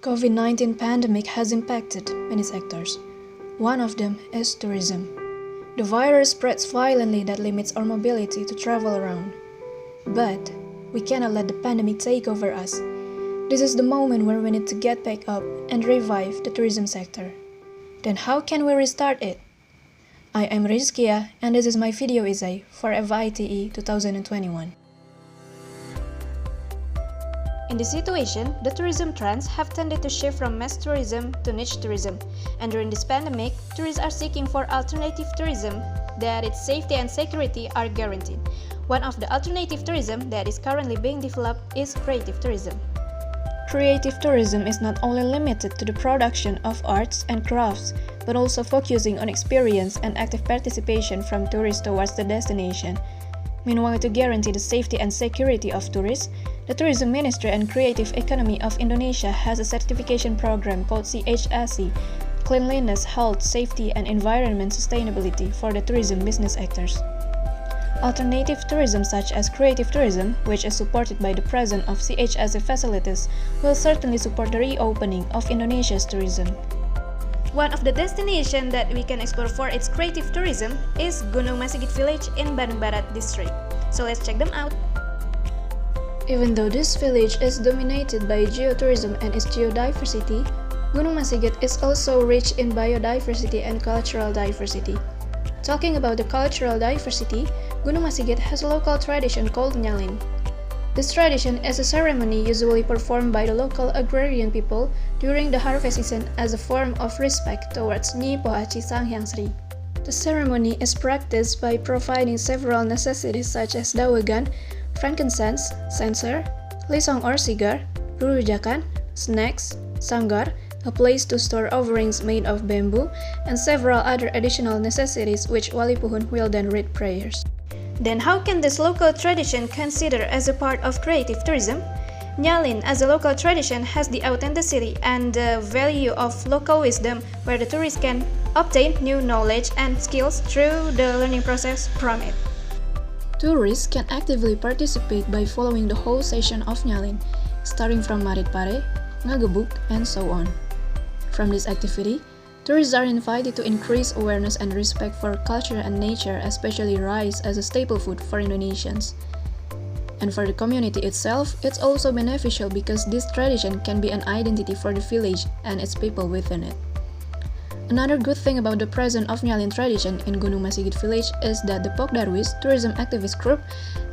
COVID-19 pandemic has impacted many sectors. One of them is tourism. The virus spreads violently that limits our mobility to travel around. But we cannot let the pandemic take over us. This is the moment where we need to get back up and revive the tourism sector. Then how can we restart it? I am Rizkia and this is my video essay for Fite 2021. In this situation, the tourism trends have tended to shift from mass tourism to niche tourism, and during this pandemic, tourists are seeking for alternative tourism that its safety and security are guaranteed. One of the alternative tourism that is currently being developed is creative tourism. Creative tourism is not only limited to the production of arts and crafts, but also focusing on experience and active participation from tourists towards the destination. Meanwhile, to guarantee the safety and security of tourists, the Tourism Ministry and Creative Economy of Indonesia has a certification program called CHSE, Cleanliness, Health, Safety and Environment Sustainability for the tourism business actors. Alternative tourism such as creative tourism, which is supported by the presence of CHSE facilities, will certainly support the reopening of Indonesia's tourism. One of the destinations that we can explore for its creative tourism is Gunungmasigit Village in Bandung Barat district. So let's check them out. Even though this village is dominated by geotourism and its geodiversity, Gunungmasigit is also rich in biodiversity and cultural diversity. Talking about the cultural diversity, Gunungmasigit has a local tradition called Nyalin. This tradition is a ceremony usually performed by the local agrarian people during the harvest season as a form of respect towards Nyi Pohaci Sanghyang Sri. The ceremony is practiced by providing several necessities such as dawagan, frankincense, censer, lisong or cigar, rurujakan, snacks, sanggar, a place to store offerings made of bamboo, and several other additional necessities which Wali Puhun will then read prayers. Then how can this local tradition considered as a part of creative tourism? Nyalin as a local tradition has the authenticity and the value of local wisdom where the tourists can obtain new knowledge and skills through the learning process from it. Tourists can actively participate by following the whole session of Nyalin, starting from Marit Pare, Ngagebuk, and so on. From this activity, tourists are invited to increase awareness and respect for culture and nature, especially rice as a staple food for Indonesians. And for the community itself, it's also beneficial because this tradition can be an identity for the village and its people within it. Another good thing about the presence of Nyalin tradition in Gunungmasigit Village is that the Pok Darwis tourism activist group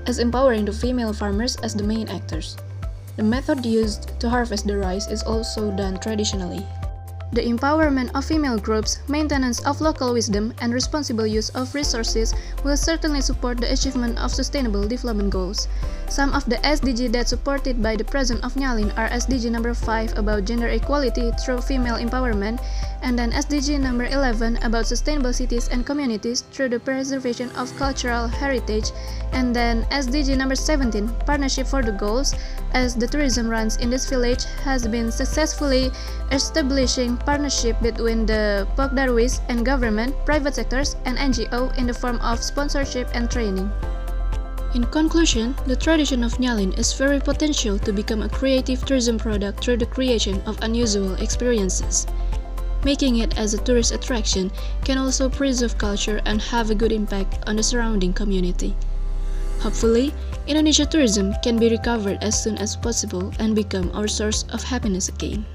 is empowering the female farmers as the main actors. The method used to harvest the rice is also done traditionally. The empowerment of female groups, maintenance of local wisdom, and responsible use of resources will certainly support the achievement of sustainable development goals. Some of the SDG that supported by the presence of Nyalin are SDG number 5 about gender equality through female empowerment, and then SDG number 11 about sustainable cities and communities through the preservation of cultural heritage, and then SDG number 17, partnership for the goals, as the tourism runs in this village has been successfully establishing partnership between the Pok Darwis and government, private sectors, and NGO in the form of sponsorship and training. In conclusion, the tradition of Nyalin is very potential to become a creative tourism product through the creation of unusual experiences. Making it as a tourist attraction can also preserve culture and have a good impact on the surrounding community. Hopefully, Indonesia tourism can be recovered as soon as possible and become our source of happiness again.